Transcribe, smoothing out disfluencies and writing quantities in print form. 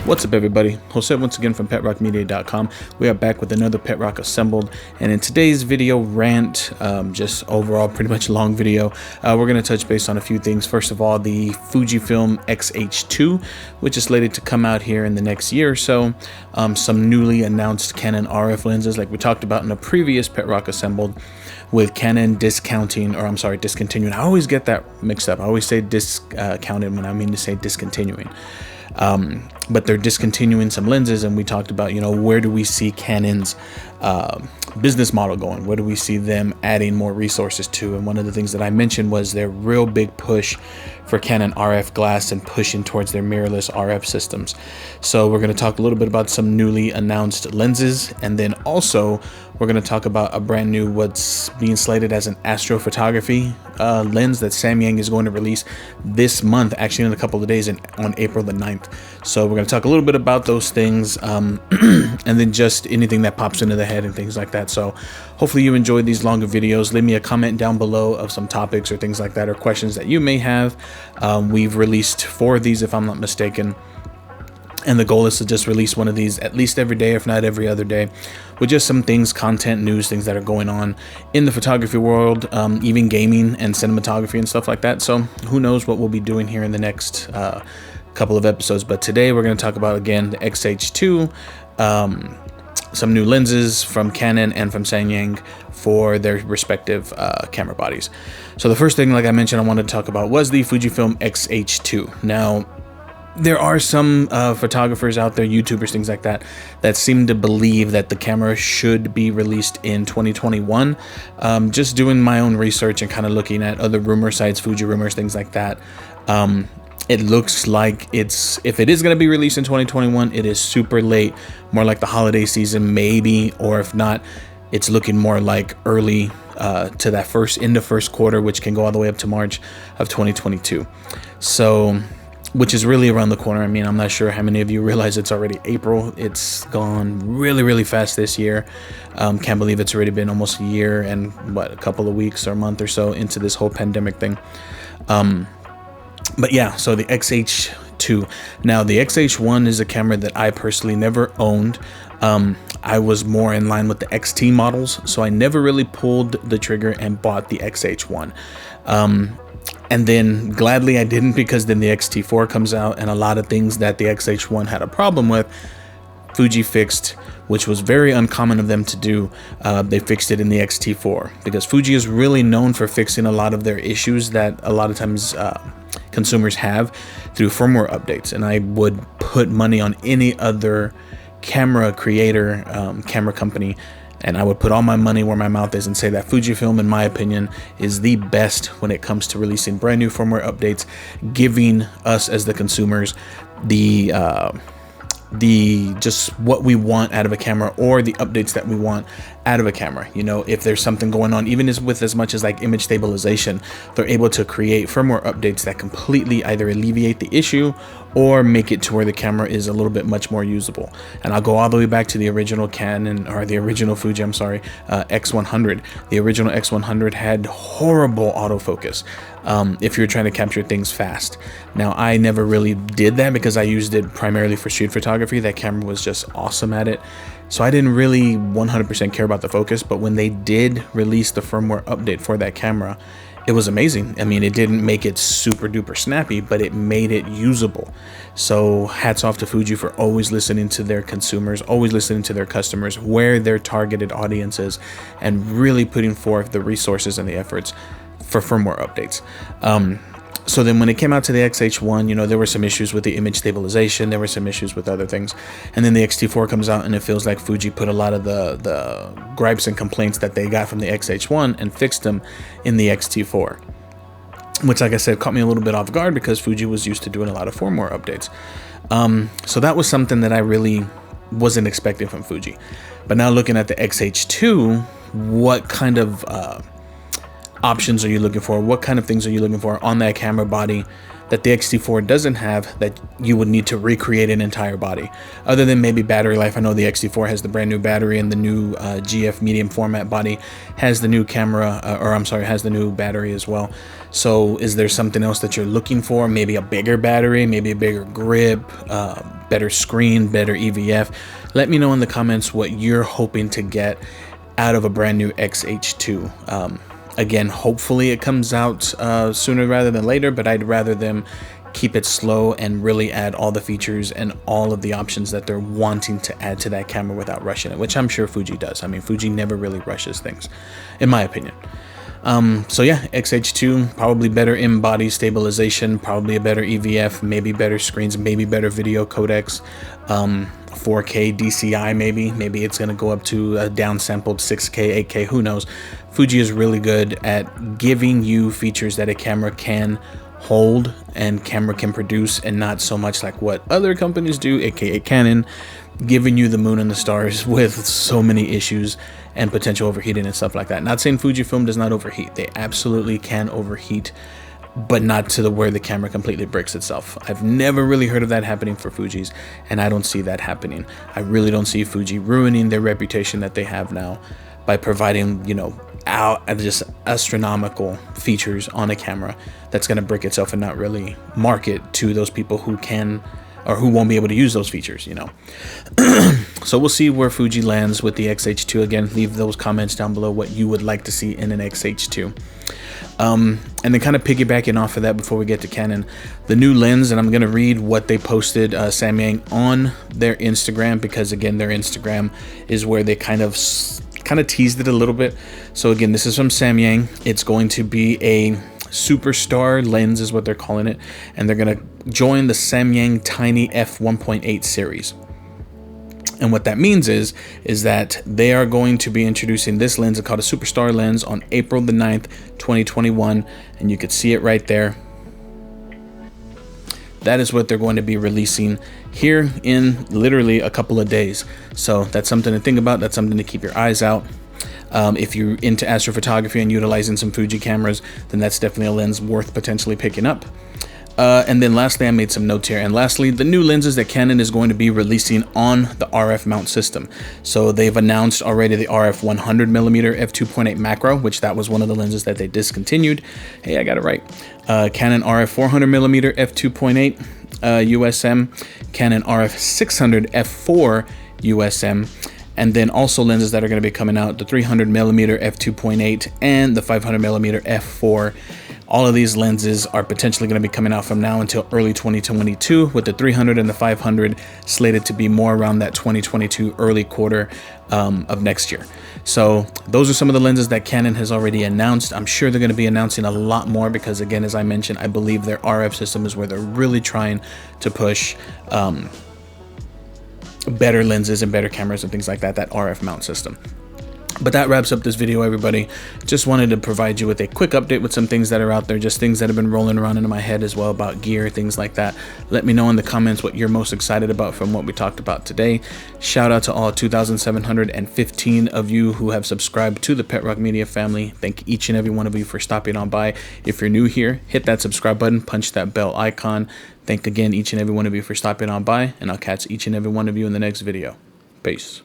What's up, everybody? Jose once again from PetRockMedia.com. We are back with another Petrock assembled, and in today's video rant, just overall pretty much long video, we're going to touch base on a few things. First of all, the Fuji X-H2, which is slated to come out here in the next year or so. Some newly announced Canon RF lenses, like we talked about in a previous Petrock assembled, with Canon discounting, or I'm sorry, discontinuing. I always get that mixed up. I always say discounted when I mean to say discontinuing. But they're discontinuing some lenses, and we talked about, you know, where do we see Canon's business model going? Where do we see them adding more resources to? And one of the things that I mentioned was their real big push for Canon RF glass and pushing towards their mirrorless RF systems. So we're going to talk a little bit about some newly announced lenses, and then also we're going to talk about a brand new, what's being slated as an Astrophotography lens that Samyang is going to release this month, actually in a couple of days, on April the 9th. So we're going to talk a little bit about those things, and then just anything that pops into the head and things like that. So hopefully you enjoyed these longer videos. Leave me a comment down below of some topics or things like that, or questions that you may have. We've released 4 of these, if I'm not mistaken. And the goal is to just release one of these at least every day, if not every other day, with just some things, content, news, things that are going on in the photography world, even gaming and cinematography and stuff like that. So who knows what we'll be doing here in the next couple of episodes. But today we're going to talk about, again, the X-H2, some new lenses from Canon and from Samyang for their respective camera bodies. So the first thing, like I mentioned, I wanted to talk about was the Fuji X-H2. Now, there are some photographers out there, YouTubers, things like that, that seem to believe that the camera should be released in 2021. Just doing my own research and kind of looking at other rumor sites, Fuji rumors, things like that. It looks like if it is going to be released in 2021, it is super late, more like the holiday season, maybe, or if not, it's looking more like early to that first quarter, which can go all the way up to March of 2022. So, which is really around the corner. I mean, I'm not sure how many of you realize it's already April. It's gone really, really fast this year. Can't believe it's already been almost a year and what, a couple of weeks or a month or so into this whole pandemic thing. But yeah, so the X-H2. Now, the X-H1 is a camera that I personally never owned. I was more in line with the XT models, so I never really pulled the trigger and bought the X-H1. And then gladly I didn't, because then the X-T4 comes out, and a lot of things that the X-H1 had a problem with, Fuji fixed, which was very uncommon of them to do. They fixed it in the X-T4, because Fuji is really known for fixing a lot of their issues that a lot of times consumers have through firmware updates. And I would put money on any other camera creator, camera company, and I would put all my money where my mouth is and say that Fujifilm, in my opinion, is the best when it comes to releasing brand new firmware updates, giving us as the consumers the just what we want out of a camera, or the updates that we want out of a camera. You know, if there's something going on, even with as much as like image stabilization, they're able to create firmware updates that completely either alleviate the issue or make it to where the camera is a little bit much more usable. And I'll go all the way back to the original Canon, or the original Fuji, I'm sorry, X100. The original X100 had horrible autofocus if you're trying to capture things fast. Now, I never really did that because I used it primarily for street photography. That camera was just awesome at it. So I didn't really 100% care about the focus, but when they did release the firmware update for that camera, it was amazing. I mean, it didn't make it super duper snappy, but it made it usable. So hats off to Fuji for always listening to their consumers, always listening to their customers, where their targeted audience is, and really putting forth the resources and the efforts for firmware updates. So then when it came out to the X-H1, you know, there were some issues with the image stabilization. There were some issues with other things. And then the X-T4 comes out, and it feels like Fuji put a lot of the gripes and complaints that they got from the X-H1 and fixed them in the X-T4. Which, like I said, caught me a little bit off guard, because Fuji was used to doing a lot of firmware updates. So that was something that I really wasn't expecting from Fuji. But now looking at the X-H2, what kind of options are you looking for? What kind of things are you looking for on that camera body that the X-T4 doesn't have that you would need to recreate an entire body? Other than maybe battery life. I know the X-T4 has the brand new battery, and the new GF medium format body has the new camera, has the new battery as well. So is there something else that you're looking for? Maybe a bigger battery, maybe a bigger grip, better screen, better EVF. Let me know in the comments what you're hoping to get out of a brand new X-H2. Again, hopefully it comes out sooner rather than later, but I'd rather them keep it slow and really add all the features and all of the options that they're wanting to add to that camera without rushing it, which I'm sure Fuji does. I mean, Fuji never really rushes things, in my opinion. So yeah, X-H2, probably better in-body stabilization, probably a better EVF, maybe better screens, maybe better video codecs, 4K DCI, maybe it's going to go up to a downsampled 6K, 8K, who knows. Fuji is really good at giving you features that a camera can hold and camera can produce, and not so much like what other companies do, aka Canon, giving you the moon and the stars with so many issues and potential overheating and stuff like that. Not saying Fujifilm does not overheat. They absolutely can overheat, but not to the where the camera completely breaks itself. I've never really heard of that happening for Fuji's, and I don't see that happening. I really don't see Fuji ruining their reputation that they have now by providing, you know, just astronomical features on a camera that's going to break itself and not really market to those people who can or who won't be able to use those features, you know. So we'll see where Fuji lands with the X-H2. Again, leave those comments down below what you would like to see in an X-H2. And then kind of piggybacking off of that before we get to Canon, the new lens, and I'm going to read what they posted, Samyang, on their Instagram, because again, their Instagram is where they kind of teased it a little bit. So again, this is from Samyang. It's going to be a superstar lens is what they're calling it, and they're going to join the Samyang Tiny f1.8 series. And what that means is that they are going to be introducing this lens called a superstar lens on April the 9th, 2021, and you could see it right there. That is what they're going to be releasing here in literally a couple of days. So that's something to think about. That's something to keep your eyes out. If you're into astrophotography and utilizing some Fuji cameras, then that's definitely a lens worth potentially picking up. And then lastly, I made some notes here. And lastly, the new lenses that Canon is going to be releasing on the RF mount system. So they've announced already the RF 100mm f2.8 macro, which that was one of the lenses that they discontinued. Hey, I got it right. Canon RF 400mm f2.8 USM, Canon RF 600 f4 USM, and then also lenses that are going to be coming out, the 300mm f2.8 and the 500mm f4. All of these lenses are potentially going to be coming out from now until early 2022, with the 300 and the 500 slated to be more around that 2022 early quarter of next year. So those are some of the lenses that Canon has already announced. I'm sure they're going to be announcing a lot more because, again, as I mentioned, I believe their RF system is where they're really trying to push better lenses and better cameras and things like that, that RF mount system. But that wraps up this video, everybody. Just wanted to provide you with a quick update with some things that are out there, just things that have been rolling around into my head as well about gear, things like that. Let me know in the comments what you're most excited about from what we talked about today. Shout out to all 2,715 of you who have subscribed to the PetRockMedia family. Thank each and every one of you for stopping on by. If you're new here, hit that subscribe button, punch that bell icon. Thank again each and every one of you for stopping on by, and I'll catch each and every one of you in the next video. Peace.